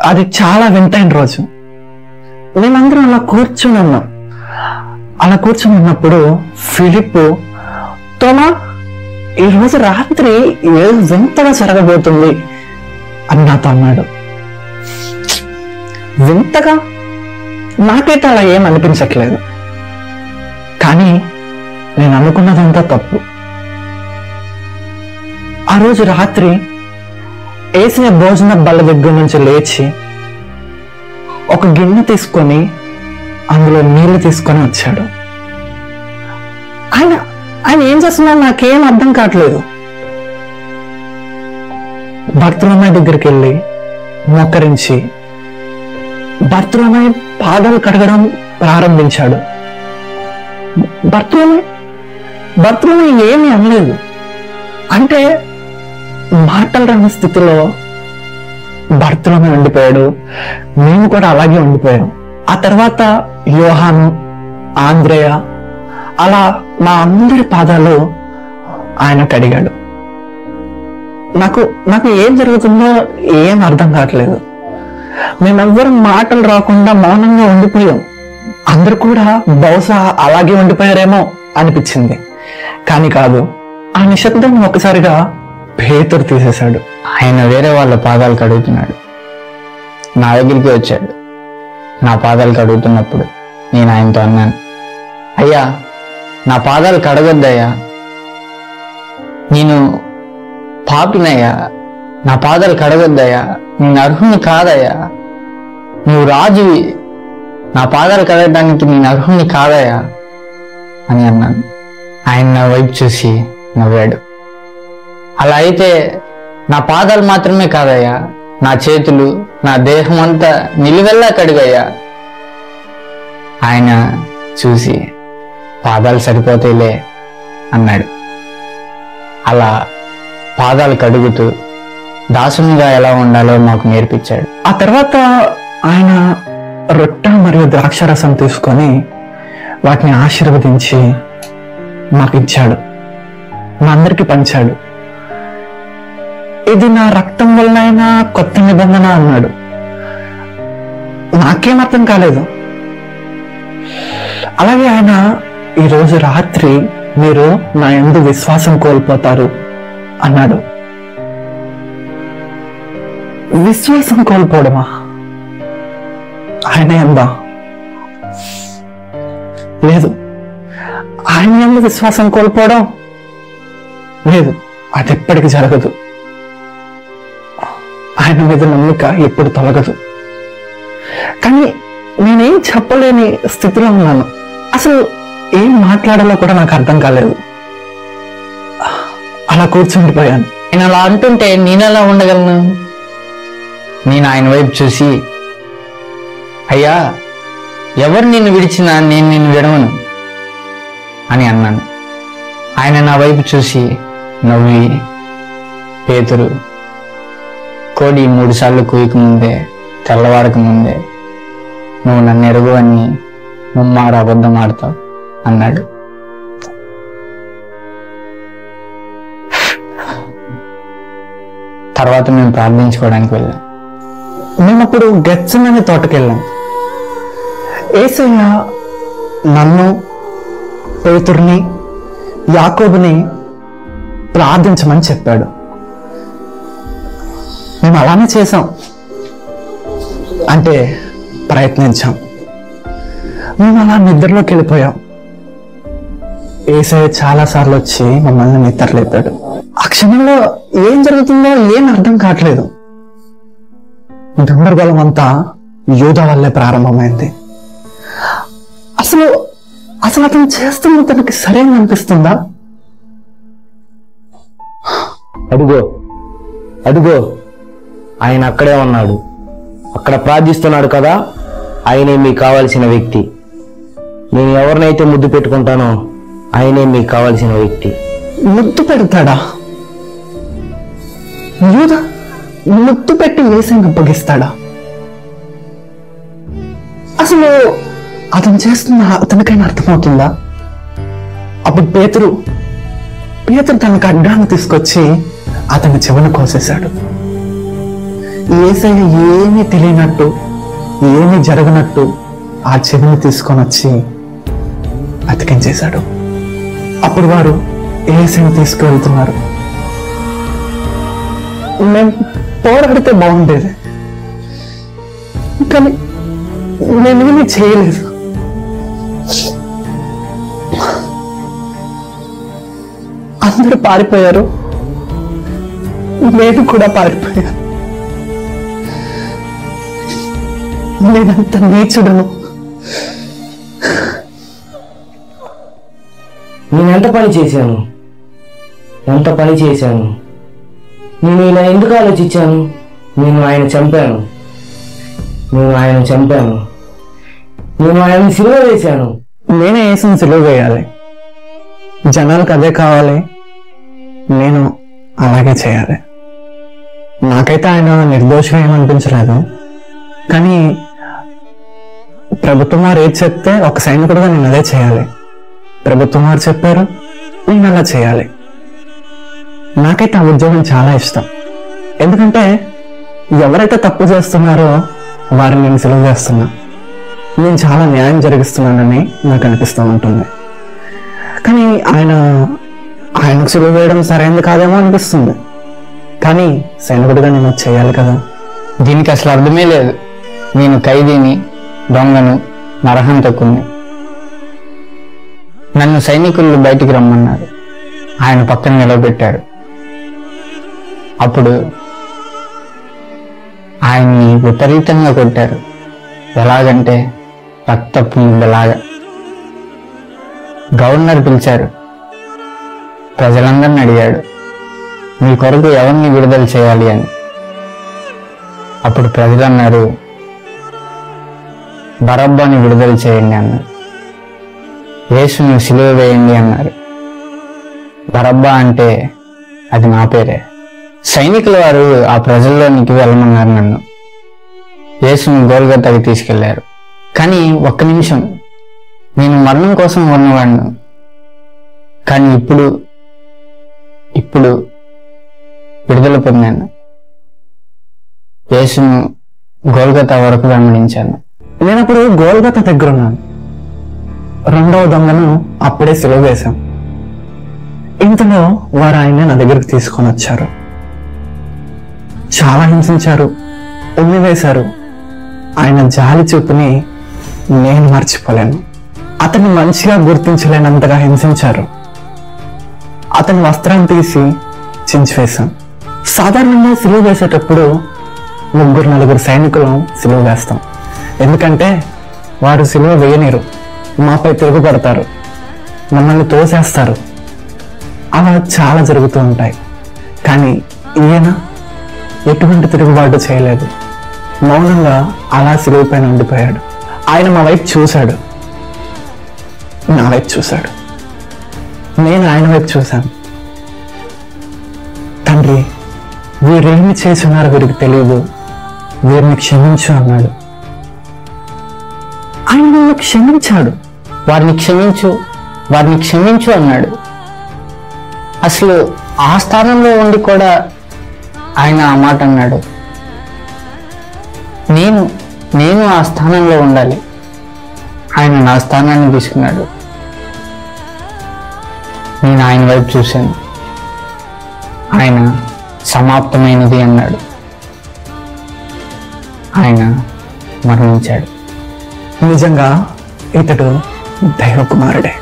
అది చాలా వింతైన రోజు. మేమందరం అలా కూర్చుని ఉన్నాం. అలా కూర్చుని ఉన్నప్పుడు ఫిలిప్పు, తోమా, ఈరోజు రాత్రి ఏదో వింతగా జరగబోతుంది అని నాతో అన్నాడు. వింతగా నాకైతే అలా ఏం అనిపించట్లేదు, కానీ నేను అనుకున్నదంతా తప్పు. ఆ రోజు రాత్రి యేసయ్య భోజన బల్ల దగ్గర నుంచి లేచి ఒక గిన్నె తీసుకొని అందులో నీళ్లు తీసుకొని వచ్చాడు. ఆయన ఏం చేస్తున్నాడు నాకేం అర్థం కావట్లేదు. బర్తులమ్మాయి దగ్గరికి వెళ్ళి మొక్కరించి బర్తులమ్మాయి పాదాలు కడగడం ప్రారంభించాడు. బర్తులమ్మాయి ఏమీ అనలేదు. అంటే మాటలు రాని స్థితిలో బర్తులమ్మాయి ఉండిపోయాడు. మేము కూడా అలాగే ఉండిపోయాం. ఆ తర్వాత యోహాను, ఆంద్రేయ, అలా మా అందరి పాదాలు ఆయన కడిగాడు. నాకు ఏం జరుగుతుందో ఏం అర్థం కావట్లేదు. మేమెవ్వరం మాటలు రాకుండా మౌనంగా ఉండిపోయాం. అందరు కూడా బహుశా అలాగే ఉండిపోయారేమో అనిపించింది, కానీ కాదు. ఆ నిశ్శబ్దాన్ని ఒకసారిగా పేతురు తీసేశాడు. ఆయన వేరే వాళ్ళ పాదాలు కడుగుతున్నాడు. నా దగ్గరికి వచ్చాడు. నా పాదాలు కడుగుతున్నప్పుడు నేను ఆయనతో అన్నాను, అయ్యా, నా పాదాలు కడగొద్దయ్యా, నేను పాపినయ్యా, నా పాదాలు కడగొద్దయ్యా, నేను అర్హుని కాదయ్యా, నువ్వు రాజువి, నా పాదాలు కడగడానికి నేను అర్హుని కాదయ్యా అని అన్నాను. ఆయన నా వైపు చూసి నవ్వాడు. అలా అయితే నా పాదాలు మాత్రమే కాదయ్యా, నా చేతులు, నా దేహం అంతా నిలువెల్లా కడుగయ్యా. ఆయన చూసి పాదాలు సరిపోతాయిలే అన్నాడు. అలా పాదాలు కడుగుతూ దాసునిగా ఎలా ఉండాలో మాకు నేర్పించాడు. ఆ తర్వాత ఆయన రొట్టె మరియు ద్రాక్షరసం తీసుకొని వాటిని ఆశీర్వదించి మాకు ఇచ్చాడు, మా అందరికి పంచాడు. ఇది నా రక్తం వలనైనా కొత్త నిబంధన అన్నాడు. నాకేం అర్థం కాలేదు. అలాగే ఆయన ఈరోజు రాత్రి మీరు నా యందు విశ్వాసం కోల్పోతారు అన్నాడు. విశ్వాసం కోల్పోవడమా? ఆయన ఎందా? లేదు. ఆయన యందు విశ్వాసం కోల్పోవడం లేదు, అది ఎప్పటికీ జరగదు. ఆయన మీద నమ్మిక ఎప్పుడు తొలగదు. కానీ నేనేం చెప్పలేని స్థితిలో ఉన్నాను. అసలు ఏం మాట్లాడాలో కూడా నాకు అర్థం కాలేదు. అలా కూర్చుండిపోయాను. నేను అలా అంటుంటే నేను ఎలా ఉండగలను? నేను ఆయన వైపు చూసి, అయ్యా, ఎవరు నిన్ను విడిచినా నేను నిన్ను విడవను అని అన్నాను. ఆయన నా వైపు చూసి నవ్వి, పేతురు, కోడి 3 సార్లు కూయక ముందే, తెల్లవారక ముందే నువ్వు నన్ను ఎరుగవని ముమ్మారు అబద్ధం ఆడతావు అన్నాడు. తర్వాత మేము ప్రార్థించుకోవడానికి వెళ్ళాం. మేమప్పుడు గెత్సెమనే తోటకెళ్ళాం. యేసయ్య నన్ను, పేతుర్ని, యాకోబుని ప్రార్థించమని చెప్పాడు. మేము అలానే చేసాం, అంటే ప్రయత్నించాం. మేము అలా నిద్రలోకి వెళ్ళిపోయాం. యేసయ్య చాలా సార్లు వచ్చి మమ్మల్ని నిద్రలేపాడు. ఆ క్షణంలో ఏం జరుగుతుందో ఏం అర్థం కావట్లేదు. గందరగోళం అంతా యూదా వల్లే ప్రారంభమైంది. అసలు అతను చేస్తున్న తనకి సరైన అనిపిస్తుందా? అడుగో ఆయన అక్కడే ఉన్నాడు, అక్కడ ప్రార్థిస్తున్నాడు కదా, ఆయనే మీకు కావాల్సిన వ్యక్తి. నేను ఎవరినైతే ముద్దు పెట్టుకుంటానో ఆయనే మీకు కావాల్సిన వ్యక్తి. ముద్దు పెడతాడా? యూదా ముద్దు పెట్టి యేసయ్యను అప్పగిస్తాడా? అసలు అతను చేస్తున్న అతనికైనా అర్థమవుతుందా? అప్పుడు పేతురు తనకు అడ్డాన్ని తీసుకొచ్చి అతని చెవును కోసేశాడు. యేసయ్య ఏమీ తెలియనట్టు, ఏమీ జరగనట్టు ఆ చెవిని తీసుకొని వచ్చి అతికించేశాడు. అప్పుడు వారు యేసయ్యని తీసుకువెళ్తున్నారు. మేము పోరాడితే బాగుండేది, కానీ నేనేమీ చేయలేదు. అందరూ పారిపోయారు, నేను కూడా పారిపోయాను. నేనంత నీచుడను. నేను ఎంత పని చేశాను, నేను ఇలా ఎందుకు ఆలోచించాను? నేను ఆయన చంపాను, నేను ఆయన్ని సిలువ వేశాను. నేనే యేసుని సిలువ వేయాలి, జనాలకు అదే కావాలి, నేను అలాగే చేయాలి. నాకైతే ఆయన నిర్దోషంగా ఏమనిపించలేదు, కానీ ప్రభుత్వం వారు ఏది చెప్తే ఒక సైనికుడుగా నేను అదే చేయాలి. ప్రభుత్వం వారు చెప్పారు, నేను అలా చేయాలి. నాకైతే ఆ ఉద్యోగం చాలా ఇష్టం, ఎందుకంటే ఎవరైతే తప్పు చేస్తున్నారో వారిని నేను సిలువ చేస్తున్నా, నేను చాలా న్యాయం జరిగిస్తున్నానని నాకు అనిపిస్తూ ఉంటుంది. కానీ ఆయనకు సిలువ వేయడం సరైనది కాదేమో అనిపిస్తుంది, కానీ సైనికుడిగా నేను చేయాలి కదా. దీనికి అసలు అర్థమే లేదు. నేను ఖైదీని, దొంగను, నరహంతకుని. నన్ను సైనికులు బయటికి రమ్మన్నారు. ఆయన పక్కన నిలబెట్టారు. అప్పుడు ఆయన్ని విపరీతంగా కొట్టారు. ఎలాగంటే రక్తపు ముద్దలాగా. గవర్నర్ పిలిచారు, ప్రజలందరిని అడిగాడు, మీ కొరకు ఎవరిని విడుదల చేయాలి అని. అప్పుడు ప్రజలు అన్నారు, బరబ్బాని విడుదల చేయండి అన్నారు. యేసును సిలువ వేయండి అన్నారు. బరబ్బా అంటే అది నా పేరే. సైనికుల వారు ఆ ప్రజల్లోనికి వెళ్ళమన్నారు నన్ను. యేసును గోల్గొతాకి తీసుకెళ్లారు. కానీ ఒక్క నిమిషం, నేను మరణం కోసం ఉన్నవాడిను, కానీ ఇప్పుడు విడుదల పొందాను. యేసును గోల్గొతా వరకు వెంబడించాను. నేను అప్పుడు గోల్గొతా దగ్గర ఉన్నాను. రెండవ దొంగను అప్పుడే సిలువ వేశాం. ఇంతలో వారు ఆయన్ని నా దగ్గరికి తీసుకొని వచ్చారు. చాలా హింసించారు, ఉమ్మి వేశారు. ఆయన జాలి చూపుని నేను మర్చిపోలేను. అతన్ని మంచిగా గుర్తించలేనంతగా హింసించారు. అతని వస్త్రాన్ని తీసి చించివేశాం. సాధారణంగా సిలువ వేసేటప్పుడు 3-4 సైనికులను సిలువ వేస్తాం, ఎందుకంటే వారు సిలువ వేయనీరు, మాపై తిరుగుపడతారు, మమ్మల్ని తోసేస్తారు. అలా చాలా జరుగుతూ ఉంటాయి. కానీ ఈయన ఎటువంటి తిరుగుబాటు చేయలేదు, మౌనంగా అలా సిలువ పైన ఉండిపోయాడు. ఆయన మా వైపు చూశాడు, నా వైపు చూశాడు, నేను ఆయన వైపు చూశాను. తండ్రి, వీరేమి చేస్తున్నారో వీరికి తెలియదు, వీరిని క్షమించు అన్నాడు. ఆయన నన్ను క్షమించాడు. వారిని క్షమించు అన్నాడు. అసలు ఆ స్థానంలో ఉండి కూడా ఆయన ఆ మాట అన్నాడు. నేను ఆ స్థానంలో ఉండాలి. ఆయన నా స్థానాన్ని తీసుకున్నాడు. నేను ఆయన వైపు చూశాను. ఆయన సమాప్తమైనది అన్నాడు. ఆయన మరణించాడు. నిజంగా ఇతడు దైవ కుమారుడే.